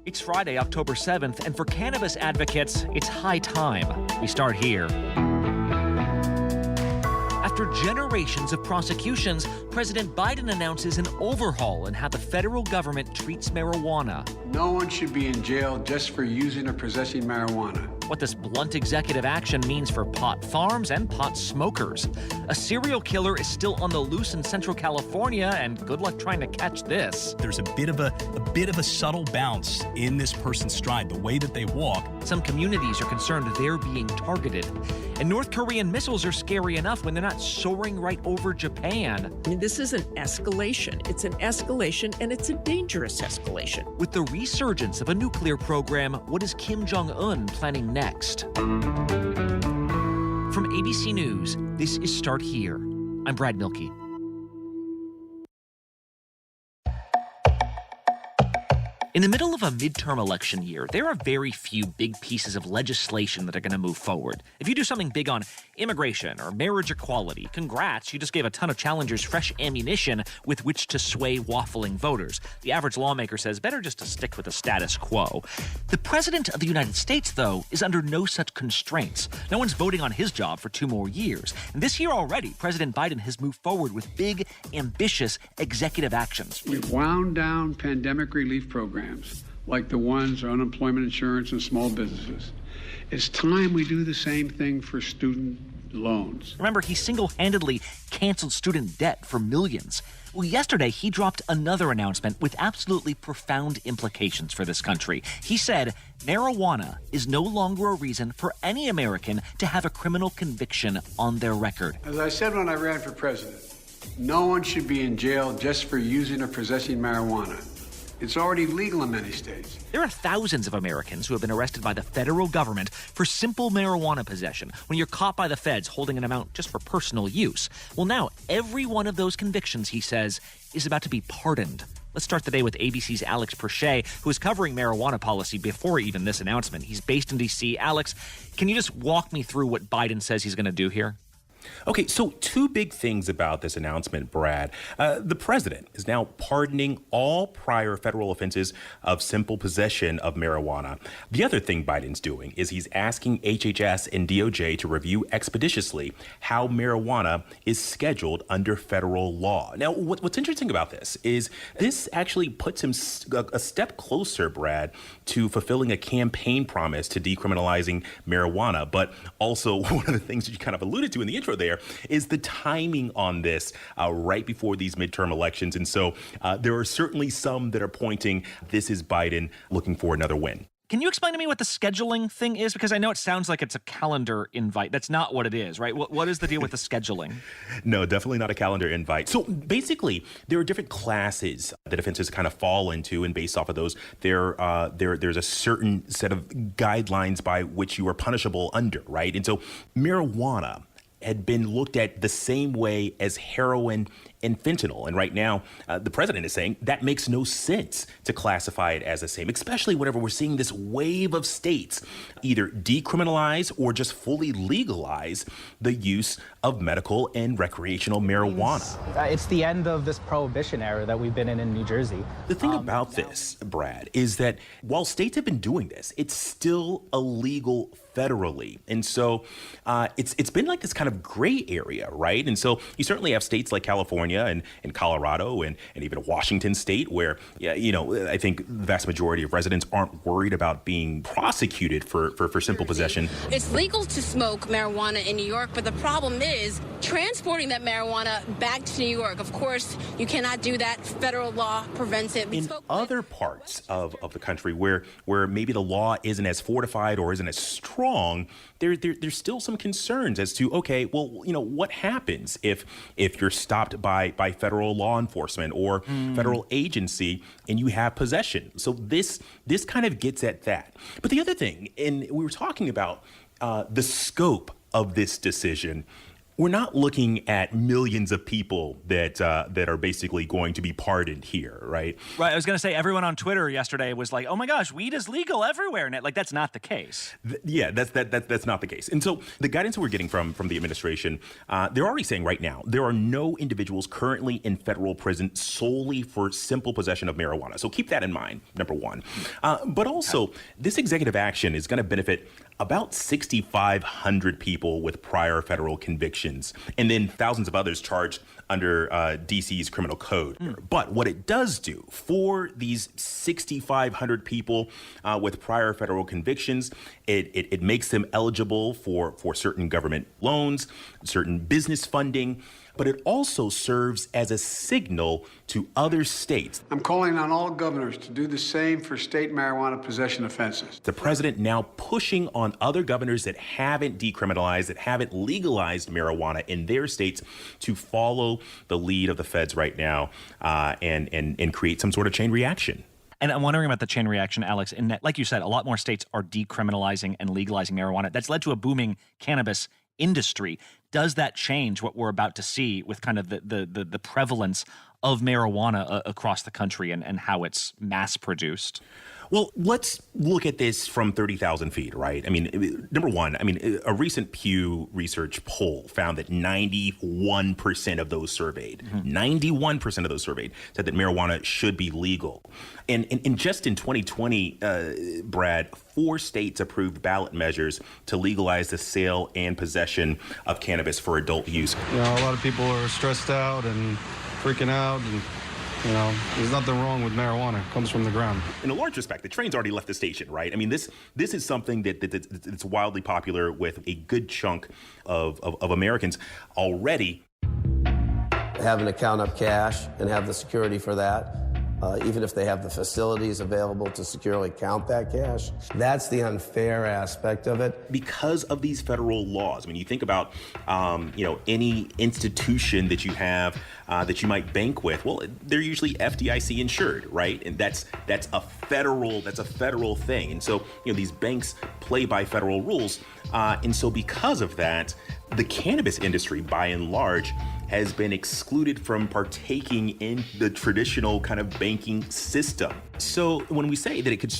It's Friday, October 7th, and for cannabis advocates, it's high time. We start here. After generations of prosecutions, President Biden announces an overhaul in how the federal government treats marijuana. No one should be in jail just for using or possessing marijuana. What this blunt executive action means for pot farms and pot smokers. A serial killer is still on the loose in Central California, and good luck trying to catch this. There's a bit of a subtle bounce in this person's stride, the way that they walk. Some communities are concerned they're being targeted. And North Korean missiles are scary enough when they're not soaring right over Japan. I mean, this is an escalation. It's an escalation, and it's a dangerous escalation. With the resurgence of a nuclear program, what is Kim Jong-un planning next? From ABC News, this is Start Here. I'm Brad Milkey. In the middle of a midterm election year, there are very few big pieces of legislation that are going to move forward. If you do something big on immigration or marriage equality, congrats, you just gave a ton of challengers fresh ammunition with which to sway waffling voters. The average lawmaker says better just to stick with the status quo. The President of the United States, though, is under no such constraints. No one's voting on his job for 2 more years. And this year already, President Biden has moved forward with big, ambitious executive actions. We've wound down pandemic relief programs like the ones on unemployment insurance and small businesses. It's time we do the same thing for student loans. Remember, he single-handedly canceled student debt for millions. Well, yesterday, he dropped another announcement with absolutely profound implications for this country. He said marijuana is no longer a reason for any American to have a criminal conviction on their record. As I said when I ran for president, no one should be in jail just for using or possessing marijuana. It's already legal in many states. There are thousands of Americans who have been arrested by the federal government for simple marijuana possession when you're caught by the feds holding an amount just for personal use. Well, now, every one of those convictions, he says, is about to be pardoned. Let's start the day with ABC's Alex Perche, who is covering marijuana policy before even this announcement. He's based in D.C. Alex, can you just walk me through what Biden says he's going to do here? Okay, so 2 big things about this announcement, Brad. The president is now pardoning all prior federal offenses of simple possession of marijuana. The other thing Biden's doing is he's asking HHS and DOJ to review expeditiously how marijuana is scheduled under federal law. Now, what's interesting about this is this actually puts him a step closer, Brad, to fulfilling a campaign promise to decriminalizing marijuana. But also, one of the things that you kind of alluded to in the intro there is the timing on this right before these midterm elections. And so there are certainly some that are pointing this is Biden looking for another win. Can you explain to me what the scheduling thing is? Because I know it sounds like it's a calendar invite. That's not what it is, right? What is the deal with the scheduling? No, definitely not a calendar invite. So basically, there are different classes that offenses kind of fall into, and based off of those, there's a certain set of guidelines by which you are punishable under, right? And so marijuana had been looked at the same way as heroin and fentanyl. And right now, the president is saying that makes no sense to classify it as the same, especially whenever we're seeing this wave of states either decriminalize or just fully legalize the use of medical and recreational marijuana. It's the end of this prohibition era that we've been in New Jersey. The thing about this, Brad, is that while states have been doing this, it's still illegal federally. And so it's been like this kind of gray area, right? And so you certainly have states like California and Colorado and even Washington state where, I think the vast majority of residents aren't worried about being prosecuted for simple possession. It's legal to smoke marijuana in New York, but the problem is transporting that marijuana back to New York. Of course, you cannot do that. Federal law prevents it. In other parts of the country where maybe the law isn't as fortified or isn't as strong, there's still some concerns as to, okay, well, what happens if you're stopped by federal law enforcement or federal agency and you have possession? So this kind of gets at that. But the other thing, and we were talking about the scope of this decision, We're not looking at millions of people that are basically going to be pardoned here, right? Right. I was going to say, everyone on Twitter yesterday was like, "Oh my gosh, weed is legal everywhere," and like that's not the case. That's not the case. And so the guidance that we're getting from the administration, they're already saying right now there are no individuals currently in federal prison solely for simple possession of marijuana. So keep that in mind, number one. But also, this executive action is going to benefit about 6,500 people with prior federal convictions, and then thousands of others charged under DC's criminal code. But what it does do for these 6,500 people with prior federal convictions, it makes them eligible for certain government loans, certain business funding, but it also serves as a signal to other states. I'm calling on all governors to do the same for state marijuana possession offenses. The president now pushing on other governors that haven't decriminalized, that haven't legalized marijuana in their states to follow the lead of the feds right now and create some sort of chain reaction. And I'm wondering about the chain reaction, Alex, in that, like you said, a lot more states are decriminalizing and legalizing marijuana. That's led to a booming cannabis industry. Does that change what we're about to see with kind of the prevalence of marijuana across the country and how it's mass produced? Well, let's look at this from 30,000 feet, right? I mean, number one, a recent Pew Research poll found that 91% of those surveyed, 91% of those surveyed said that marijuana should be legal. And just in 2020, Brad, 4 states approved ballot measures to legalize the sale and possession of cannabis for adult use. You know, a lot of people are stressed out and freaking out, and you know, there's nothing wrong with marijuana. It comes from the ground. In a large respect, the train's already left the station, right? I mean, this is something that's wildly popular with a good chunk of Americans already. Have an account of cash and have the security for that, even if they have the facilities available to securely count that cash. That's the unfair aspect of it. Because of these federal laws, I mean, you think about, any institution that you have that you might bank with, well, they're usually FDIC insured, right? And that's a federal thing. And so, these banks play by federal rules. And so because of that, the cannabis industry, by and large, has been excluded from partaking in the traditional kind of banking system. So when we say that it could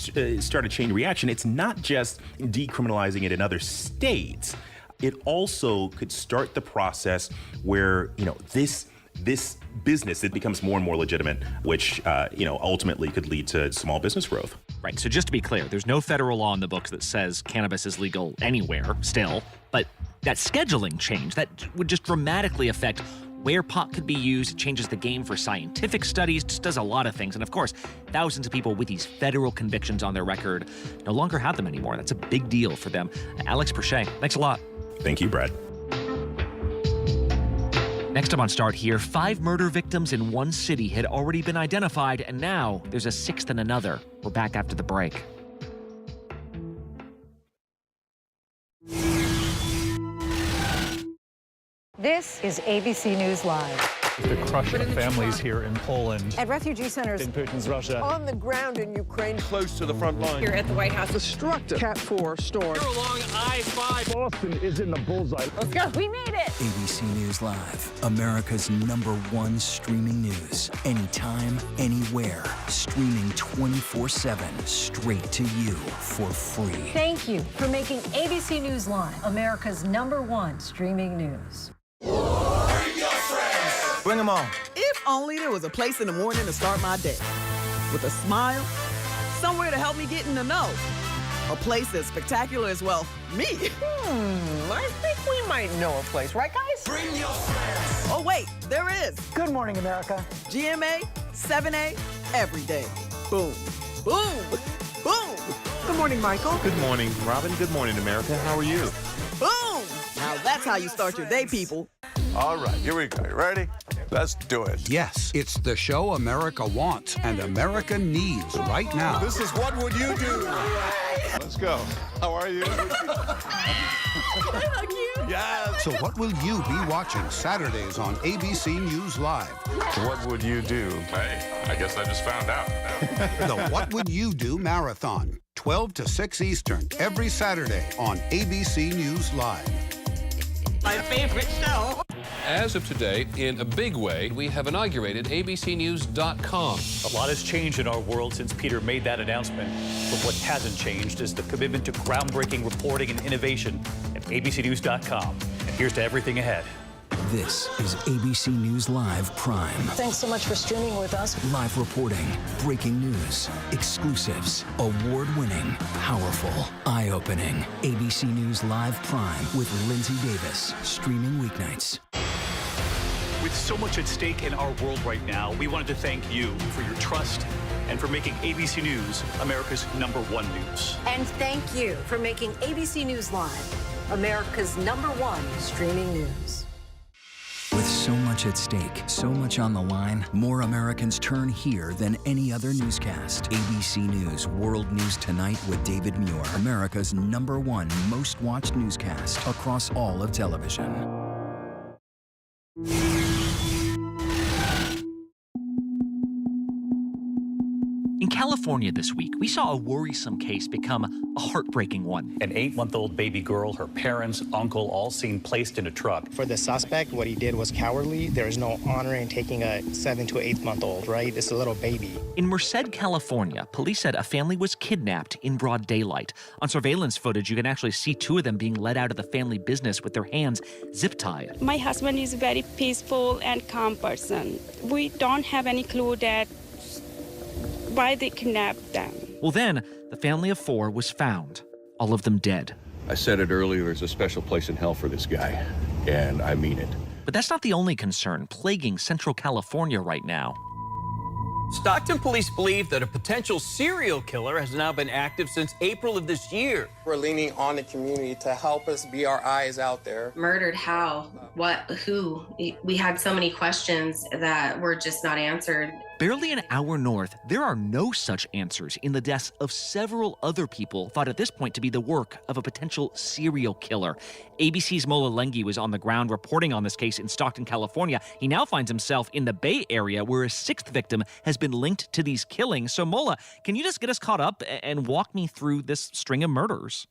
start a chain reaction, it's not just decriminalizing it in other states. It also could start the process where, this business, it becomes more and more legitimate, which, ultimately could lead to small business growth. Right. So just to be clear, there's no federal law in the books that says cannabis is legal anywhere still, but that scheduling change, that would just dramatically affect where pot could be used. It changes the game for scientific studies, just does a lot of things. And of course, thousands of people with these federal convictions on their record no longer have them anymore. That's a big deal for them. Alex Perche, thanks a lot. Thank you, Brad. Next up on Start Here, 5 murder victims in one city had already been identified, and now there's a 6th in another. We're back after the break. This is ABC News Live. The crush of families here in Poland. At refugee centers in Putin's Russia. On the ground in Ukraine. Close to the front line. Here at the White House. Destructive Cat 4 storm. Here along I-5. Boston is in the bullseye. Let's go. We made it. ABC News Live, America's #1 streaming news. Anytime, anywhere. Streaming 24/7 straight to you for free. Thank you for making ABC News Live America's #1 streaming news. Bring them on. If only there was a place in the morning to start my day. With a smile, somewhere to help me get in the know. A place as spectacular as, well, me. I think we might know a place, right, guys? Bring your friends. Oh, wait, there is. Good morning, America. GMA, 7A, every day. Boom, boom, boom. Good morning, Michael. Good morning, Robin. Good morning, America. How are you? Boom. Now that's how you start your day, people. All right, here we go. You ready? Let's do it. Yes, it's the show America wants and America needs right now. This is What Would You Do? Let's go. How are you? How cute. Yes. So what will you be watching Saturdays on ABC News Live? What would you do? Hey, I guess I just found out. The What Would You Do Marathon, 12 to 6 Eastern, every Saturday on ABC News Live. My favorite show. As of today, in a big way, we have inaugurated abcnews.com. A lot has changed in our world since Peter made that announcement. But what hasn't changed is the commitment to groundbreaking reporting and innovation at abcnews.com. And here's to everything ahead. This is ABC News Live Prime. Thanks so much for streaming with us. Live reporting, breaking news, exclusives, award-winning, powerful, eye-opening. ABC News Live Prime with Lindsay Davis, streaming weeknights. With so much at stake in our world right now, we wanted to thank you for your trust and for making ABC News America's #1 news. And thank you for making ABC News Live America's #1 streaming news. With so much at stake, so much on the line, more Americans turn here than any other newscast. ABC News World News Tonight with David Muir, America's #1 most watched newscast across all of television. In California this week, we saw a worrisome case become a heartbreaking one. An 8-month-old baby girl, her parents, uncle, all seen placed in a truck. For the suspect, what he did was cowardly. There is no honor in taking a 7 to 8-month-old, right? It's a little baby. In Merced, California, police said a family was kidnapped in broad daylight. On surveillance footage, you can actually see 2 of them being led out of the family business with their hands zip-tied. My husband is a very peaceful and calm person. We don't have any clue that why they kidnapped them. Well, then, the family of 4 was found, all of them dead. I said it earlier, there's a special place in hell for this guy, and I mean it. But that's not the only concern plaguing Central California right now. Stockton police believe that a potential serial killer has now been active since April of this year. We're leaning on the community to help us be our eyes out there. Murdered how? What? Who? We had so many questions that were just not answered. Barely an hour north, there are no such answers in the deaths of several other people thought at this point to be the work of a potential serial killer. ABC's Mola Lenghi was on the ground reporting on this case in Stockton, California. He now finds himself in the Bay Area where a 6th victim has been linked to these killings. So Mola, can you just get us caught up and walk me through this string of murders?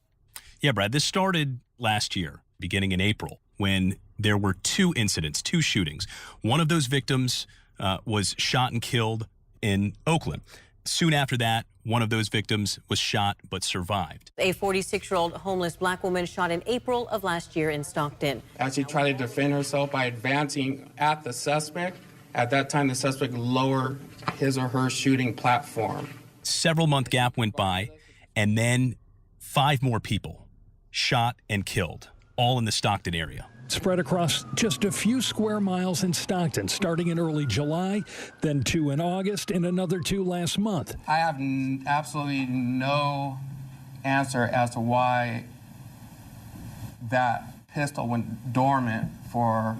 Yeah, Brad, this started last year, beginning in April, when there were 2 incidents, 2 shootings. One of those victims was shot and killed in Oakland. Soon after that, one of those victims was shot but survived. A 46-year-old homeless black woman shot in April of last year in Stockton. As she tried to defend herself by advancing at the suspect, at that time the suspect lowered his or her shooting platform. Several-month gap went by, and then 5 more people shot and killed, all in the Stockton area. Spread across just a few square miles in Stockton, starting in early July, then 2 in August, and another 2 last month. I have absolutely no answer as to why that pistol went dormant for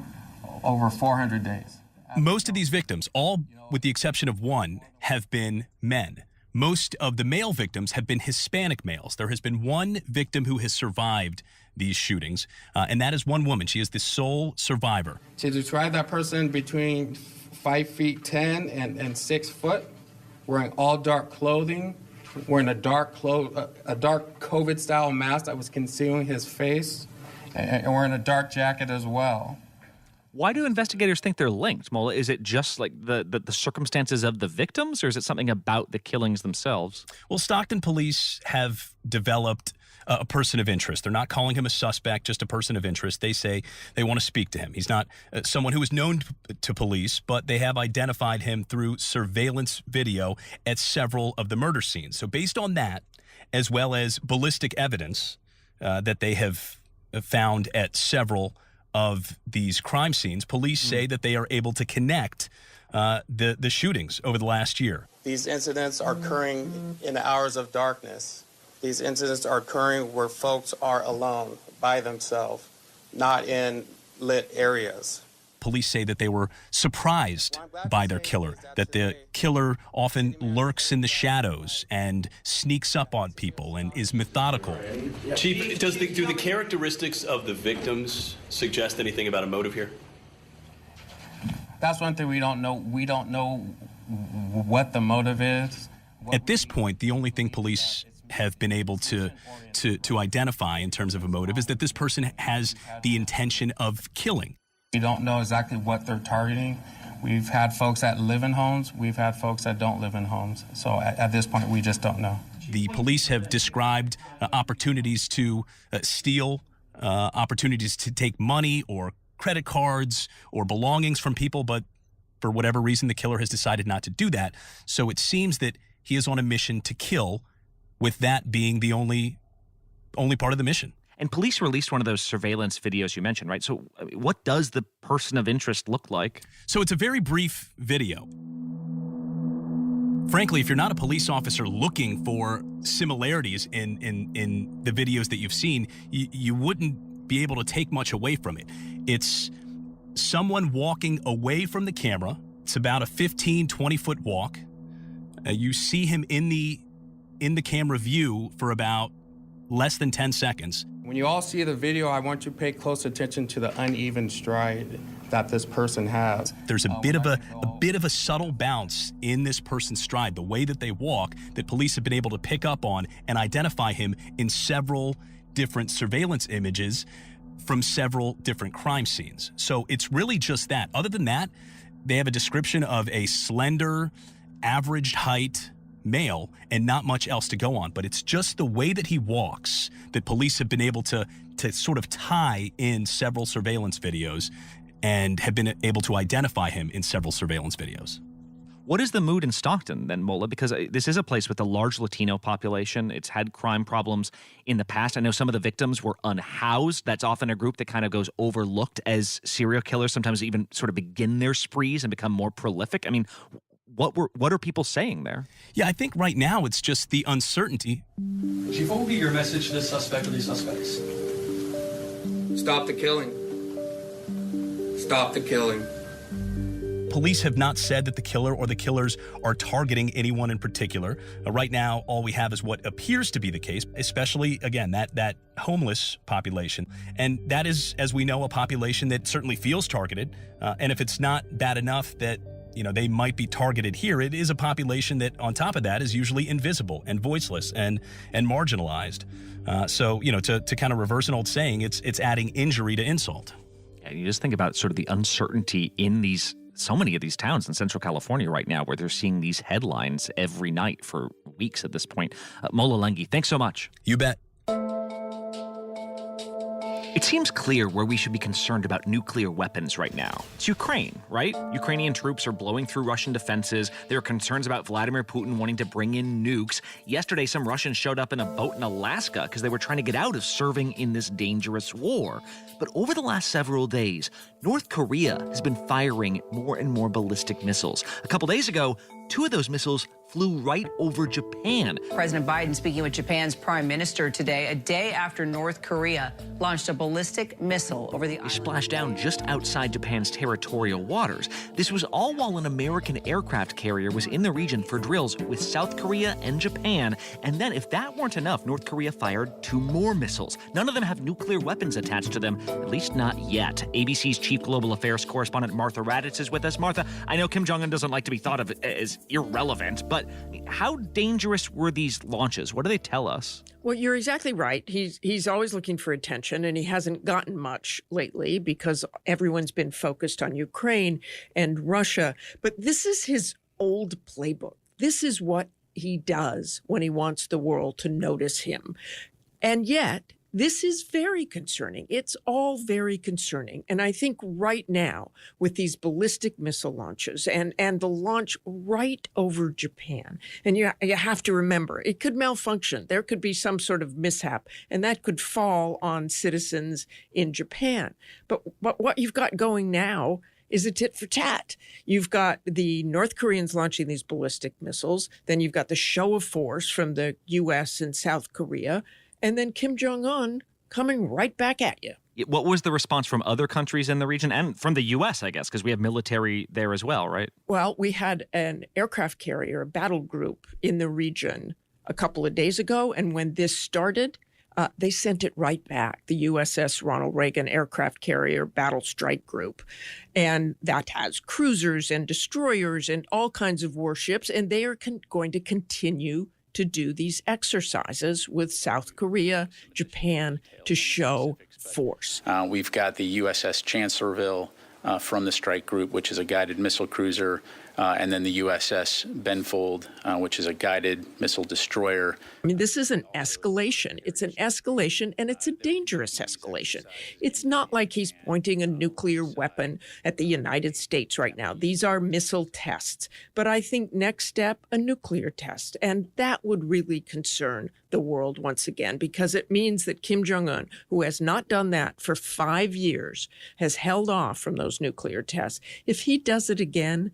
over 400 days. Most of these victims, all with the exception of one, have been men. Most of the male victims have been Hispanic males. There has been one victim who has survived these shootings, and that is one woman. She is the sole survivor. To describe that person between 5'10" and 6 foot, wearing all dark clothing, wearing a dark COVID-style mask that was concealing his face, and wearing a dark jacket as well. Why do investigators think they're linked, Mola? Is it just like the circumstances of the victims, or is it something about the killings themselves? Well, Stockton police have developed a person of interest. They're not calling him a suspect, just a person of interest. They say they want to speak to him. He's not someone who is known to police, but they have identified him through surveillance video at several of the murder scenes. So based on that, as well as ballistic evidence that they have found at several of these crime scenes, police say that they are able to connect the shootings over the last year. These incidents are occurring in the hours of darkness. These incidents are occurring where folks are alone, by themselves, not in lit areas. Police say that they were surprised by their killer, that the killer often lurks in the shadows and sneaks up on people and is methodical. Chief, do the characteristics of the victims suggest anything about a motive here? That's one thing we don't know. We don't know what the motive is. At this point, the only thing police have been able to identify in terms of a motive is that this person has the intention of killing. We don't know exactly what they're targeting. We've had folks that live in homes. We've had folks that don't live in homes. So at this point, we just don't know. The police have described opportunities to steal, opportunities to take money or credit cards or belongings from people, but for whatever reason, the killer has decided not to do that. So it seems that he is on a mission to kill, with that being the only part of the mission. And police released one of those surveillance videos you mentioned, right? So what does the person of interest look like? So it's a very brief video. Frankly, if you're not a police officer looking for similarities in the videos that you've seen, you wouldn't be able to take much away from it. It's someone walking away from the camera. It's about a 15, 20-foot walk. You see him in the camera view for about less than 10 seconds. When you all see the video, I want you to pay close attention to the uneven stride that this person has. There's a bit of a subtle bounce in this person's stride, the way that they walk, that police have been able to pick up on and identify him in several different surveillance images from several different crime scenes. So it's really just that. Other than that, they have a description of a slender, average height male and not much else to go on. But it's just the way that he walks that police have been able to sort of tie in several surveillance videos and have been able to identify him in several surveillance videos. What is the mood in Stockton then, Mola? Because this is a place with a large Latino population. It's had crime problems in the past. I know some of the victims were unhoused. That's often a group that kind of goes overlooked as serial killers, sometimes even sort of begin their sprees and become more prolific. I mean, what are people saying there? Yeah, I think right now it's just the uncertainty. Chief, what will be your message to this suspect or these suspects? Stop the killing. Stop the killing. Police have not said that the killer or the killers are targeting anyone in particular. Right now, all we have is what appears to be the case, especially, again, that homeless population. And that is, as we know, a population that certainly feels targeted. And if it's not bad enough that they might be targeted here, it is a population that, on top of that, is usually invisible and voiceless and marginalized. So, to kind of reverse an old saying, it's adding injury to insult. And you just think about sort of the uncertainty in so many of these towns in Central California right now, where they're seeing these headlines every night for weeks at this point. Mola Lenghi, thanks so much. You bet. It seems clear where we should be concerned about nuclear weapons right now. It's Ukraine, right? Ukrainian troops are blowing through Russian defenses. There are concerns about Vladimir Putin wanting to bring in nukes. Yesterday, some Russians showed up in a boat in Alaska because they were trying to get out of serving in this dangerous war. But over the last several days, North Korea has been firing more and more ballistic missiles. A couple days ago, 2 of those missiles flew right over Japan. President Biden speaking with Japan's prime minister today, a day after North Korea launched a ballistic missile over the island. They splashed down just outside Japan's territorial waters. This was all while an American aircraft carrier was in the region for drills with South Korea and Japan. And then, if that weren't enough, North Korea fired 2 more missiles. None of them have nuclear weapons attached to them, at least not yet. ABC's chief global affairs correspondent Martha Raddatz is with us. Martha, I know Kim Jong-un doesn't like to be thought of as irrelevant, but how dangerous were these launches? What do they tell us? Well, you're exactly right. He's always looking for attention, and he hasn't gotten much lately because everyone's been focused on Ukraine and Russia. But this is his old playbook. This is what he does when he wants the world to notice him. And yet, this is very concerning. It's all very concerning. And I think right now, with these ballistic missile launches and the launch right over Japan, and you have to remember, it could malfunction. There could be some sort of mishap, and that could fall on citizens in Japan. But what you've got going now is a tit for tat. You've got the North Koreans launching these ballistic missiles. Then you've got the show of force from the U.S. and South Korea. And then Kim Jong-un coming right back at you. What was the response from other countries in the region and from the U.S., I guess, because we have military there as well, right? Well, we had an aircraft carrier, a battle group in the region a couple of days ago. And when this started, they sent it right back, the USS Ronald Reagan aircraft carrier battle strike group. And that has cruisers and destroyers and all kinds of warships. And they are going to continue to do these exercises with South Korea, Japan, to show force. We've got the USS Chancellorville from the strike group, which is a guided missile cruiser, and then the USS Benfold, which is a guided missile destroyer. I mean, this is an escalation. It's an escalation, and it's a dangerous escalation. It's not like he's pointing a nuclear weapon at the United States right now. These are missile tests. But I think next step, a nuclear test. And that would really concern the world once again, because it means that Kim Jong-un, who has not done that for 5 years, has held off from those nuclear tests. If he does it again,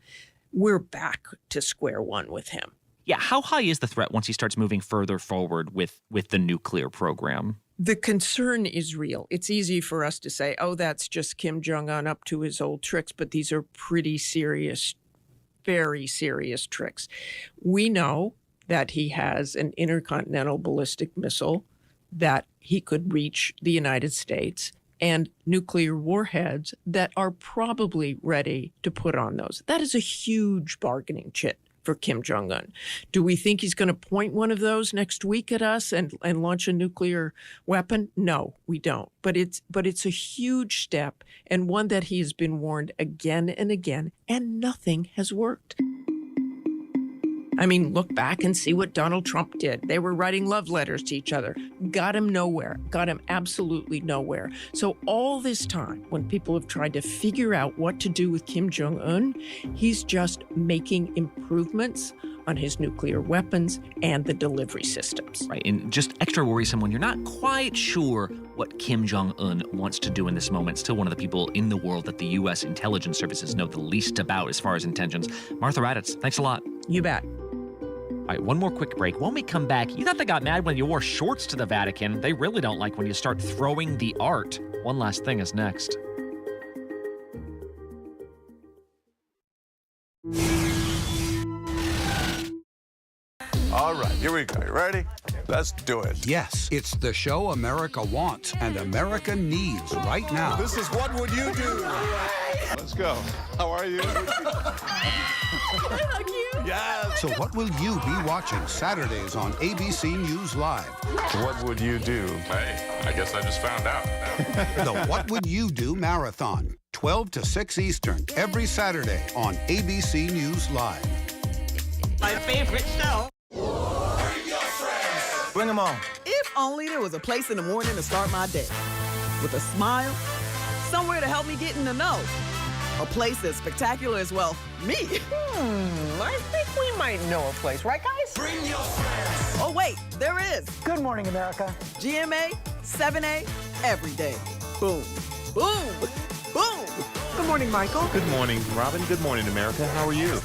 we're back to square one with him. Yeah, how high is the threat once he starts moving further forward with the nuclear program? The concern is real. It's easy for us to say, oh, that's just Kim Jong-un up to his old tricks, but these are pretty serious, very serious tricks. We know that he has an intercontinental ballistic missile that he could reach the United States and nuclear warheads that are probably ready to put on those. That is a huge bargaining chip for Kim Jong-un. Do we think he's going to point one of those next week at us and launch a nuclear weapon? No, we don't. But it's a huge step, and one that he has been warned again and again, and nothing has worked. I mean, look back and see what Donald Trump did. They were writing love letters to each other. Got him nowhere. Got him absolutely nowhere. So all this time, when people have tried to figure out what to do with Kim Jong-un, he's just making improvements on his nuclear weapons and the delivery systems. Right, and just extra worrisome when you're not quite sure what Kim Jong-un wants to do in this moment. Still one of the people in the world that the U.S. intelligence services know the least about as far as intentions. Martha Raddatz, thanks a lot. You bet. All right, one more quick break. When we come back, you thought they got mad when you wore shorts to the Vatican. They really don't like when you start throwing the art. One last thing is next. All right, here we go. You ready? Let's do it. Yes, it's the show America wants and America needs right now. This is What Would You Do? Let's go. How are you? Yes. So what will you be watching Saturdays on ABC News Live? What would you do? Hey, I guess I just found out. The What Would You Do Marathon, 12 to 6 Eastern, every Saturday on ABC News Live. My favorite show. Bring them on. If only there was a place in the morning to start my day. With a smile, somewhere to help me get in the know. A place as spectacular as, well, me. I think we might know a place, right, guys? Bring your friends. Oh, wait, there is. Good morning, America. GMA, 7A, every day. Boom, boom, boom. Good morning, Michael. Good morning, Robin. Good morning, America. How are you?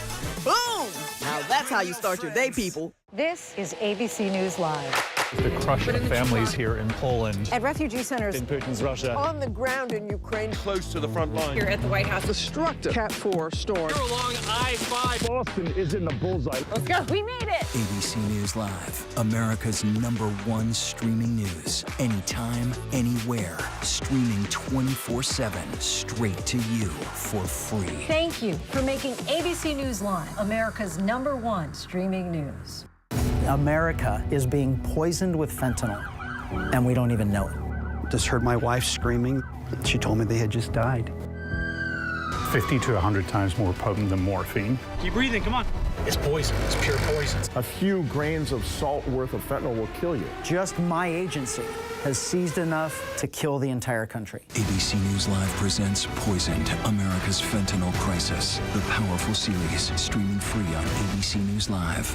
Boom. Now that's how you start your day, people. This is ABC News Live. The crush of families here in Poland. At refugee centers. In Putin's Russia. On the ground in Ukraine. Close to the front line. Here at the White House. Destructive Cat 4 storm. Here along I-5. Boston is in the bullseye. Let's go. We made it. ABC News Live, America's #1 streaming news. Anytime, anywhere. Streaming 24/7, straight to you for free. Thank you for making ABC News Live America's #1 streaming news. America is being poisoned with fentanyl, and we don't even know it. Just heard my wife screaming. She told me they had just died. 50 to 100 times more potent than morphine. Keep breathing, come on. It's poison. It's pure poison. A few grains of salt worth of fentanyl will kill you. Just my agency has seized enough to kill the entire country. ABC News Live presents Poisoned, America's Fentanyl Crisis. The powerful series, streaming free on ABC News Live.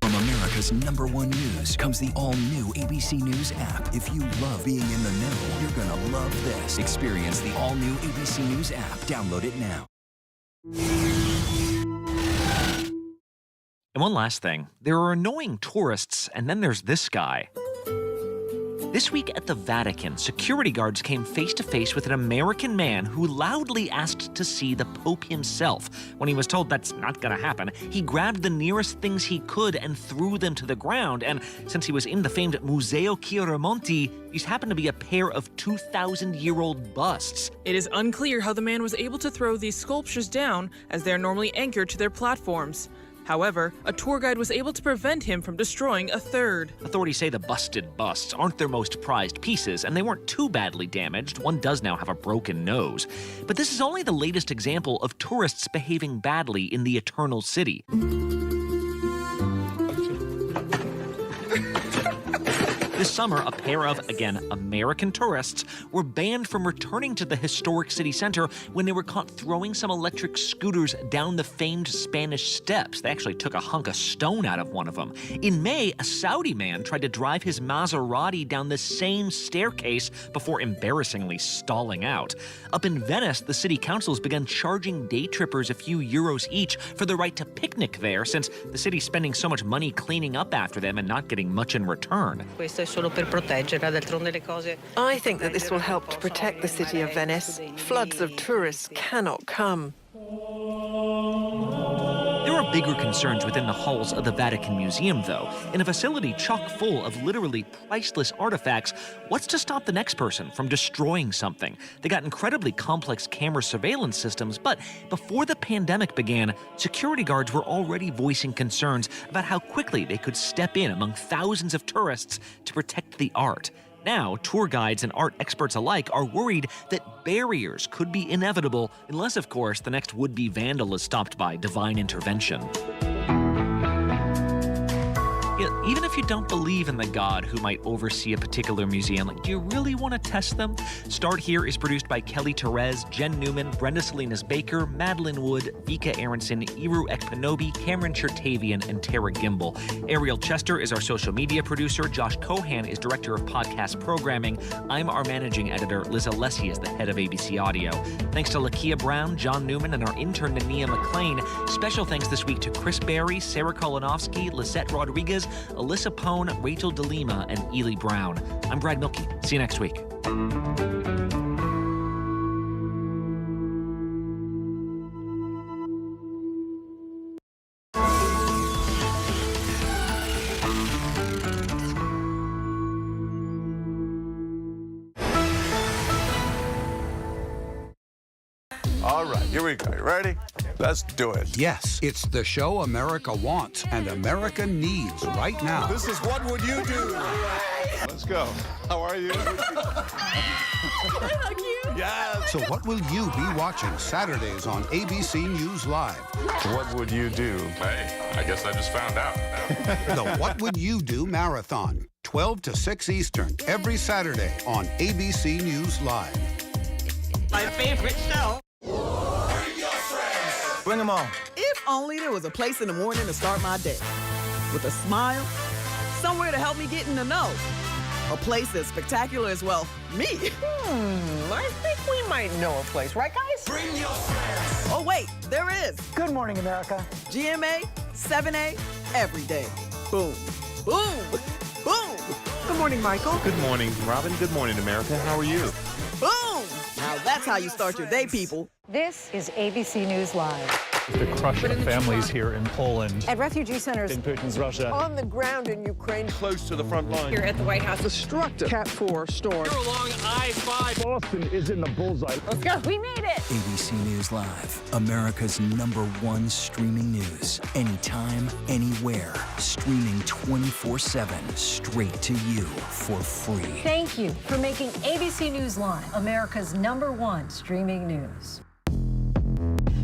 From America's #1 news comes the all-new ABC News app. If you love being in the know, you're gonna love this. Experience the all-new ABC News app. Download it now. And one last thing. There are annoying tourists, and then there's this guy. This week at the Vatican, security guards came face-to-face with an American man who loudly asked to see the Pope himself. When he was told that's not going to happen, he grabbed the nearest things he could and threw them to the ground. And since he was in the famed Museo Chiaramonti, these happened to be a pair of 2,000-year-old busts. It is unclear how the man was able to throw these sculptures down, as they are normally anchored to their platforms. However, a tour guide was able to prevent him from destroying a third. Authorities say the busted busts aren't their most prized pieces, and they weren't too badly damaged. One does now have a broken nose. But this is only the latest example of tourists behaving badly in the Eternal City. This summer, a pair of, again, American tourists were banned from returning to the historic city center when they were caught throwing some electric scooters down the famed Spanish Steps. They actually took a hunk of stone out of one of them. In May, a Saudi man tried to drive his Maserati down the same staircase before embarrassingly stalling out. Up in Venice, the city councils began charging day trippers a few euros each for the right to picnic there, since the city's spending so much money cleaning up after them and not getting much in return. I think that this will help to protect the city of Venice. Floods of tourists cannot come. There are bigger concerns within the halls of the Vatican Museum, though. In a facility chock full of literally priceless artifacts, what's to stop the next person from destroying something? They got incredibly complex camera surveillance systems, but before the pandemic began, security guards were already voicing concerns about how quickly they could step in among thousands of tourists to protect the art. Now, tour guides and art experts alike are worried that barriers could be inevitable unless, of course, the next would-be vandal is stopped by divine intervention. Even if you don't believe in the God who might oversee a particular museum, do you really want to test them? Start Here is produced by Kelly Therese, Jen Newman, Brenda Salinas Baker, Madeline Wood, Vika Aronson, Iru Ekpanobi, Cameron Chertavian, and Tara Gimbel. Ariel Chester is our social media producer. Josh Cohan is director of podcast programming. I'm our managing editor. Liz Alessi is the head of ABC Audio. Thanks to Lakia Brown, John Newman, and our intern, Nania McLean. Special thanks this week to Chris Barry, Sarah Kolonovsky, Lisette Rodriguez, Alyssa Pone, Rachel DeLima, and Ely Brown. I'm Brad Milkey. See you next week. All right, here we go. You ready? Let's do it. Yes, it's the show America wants and America needs right now. This is What Would You Do? Let's go. How are you? Can I hug you? Yes. So what will you be watching Saturdays on ABC News Live? What would you do? Hey, I guess I just found out. The What Would You Do Marathon, 12 to 6 Eastern, every Saturday on ABC News Live. My favorite show. Bring them on. If only there was a place in the morning to start my day. With a smile, somewhere to help me get in the know. A place as spectacular as, well, me. I think we might know a place, right, guys? Bring your friends. Oh, wait, there is. Good morning, America. GMA, 7A, every day. Boom, boom, boom. Good morning, Michael. Good morning, Robin. Good morning, America. How are you? Boom. Now that's how you start your day, people. This is ABC News Live. The crush of families here in Poland. At refugee centers. In Putin's Russia. On the ground in Ukraine. Close to the front line. Here at the White House. Destructive. Cat 4 storm. You're along I-5. Boston is in the bullseye. Let's go. We made it. ABC News Live, America's #1 streaming news. Anytime, anywhere. Streaming 24/7, straight to you for free. Thank you for making ABC News Live America's #1 streaming news.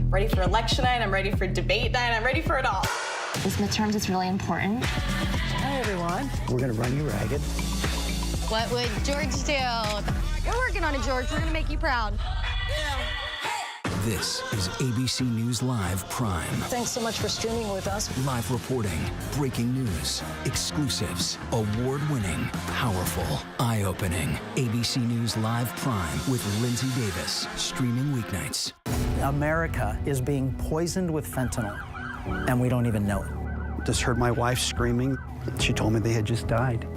Ready for election night, I'm ready for debate night, I'm ready for it all. This midterms is really important. Hi, everyone. We're going to run you ragged. What would George do? We're working on it, George. We're going to make you proud. This is ABC News Live Prime. Thanks so much for streaming with us. Live reporting, breaking news, exclusives, award-winning, powerful, eye-opening. ABC News Live Prime with Lindsay Davis, streaming weeknights. America is being poisoned with fentanyl, and we don't even know it. Just heard my wife screaming. She told me they had just died.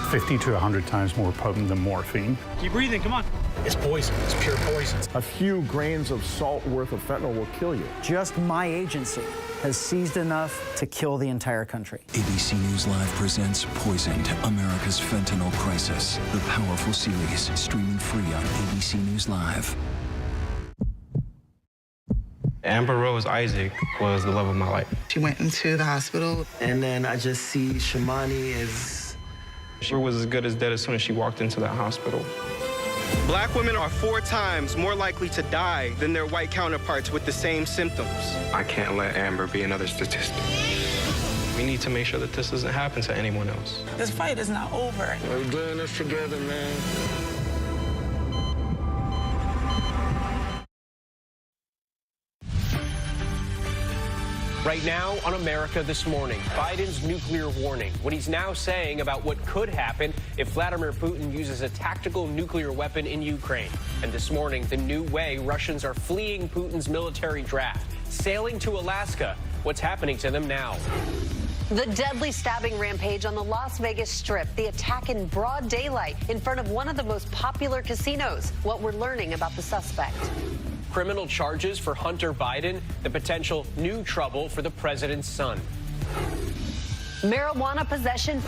50 to 100 times more potent than morphine. Keep breathing, come on. It's poison. It's pure poison. A few grains of salt worth of fentanyl will kill you. Just my agency has seized enough to kill the entire country. ABC News Live presents Poisoned, America's Fentanyl Crisis. The powerful series, streaming free on ABC News Live. Amber Rose Isaac was the love of my life. She went into the hospital. And then I just see Shimani is... She was as good as dead as soon as she walked into that hospital. Black women are 4 times more likely to die than their white counterparts with the same symptoms. I can't let Amber be another statistic. We need to make sure that this doesn't happen to anyone else. This fight is not over. We're doing this together, man. Right now on America This Morning, Biden's nuclear warning, what he's now saying about what could happen if Vladimir Putin uses a tactical nuclear weapon in Ukraine. And this morning, the new way Russians are fleeing Putin's military draft, sailing to Alaska. What's happening to them now? The deadly stabbing rampage on the Las Vegas Strip, the attack in broad daylight in front of one of the most popular casinos. What we're learning about the suspect. Criminal charges for Hunter Biden, the potential new trouble for the president's son. Marijuana possession,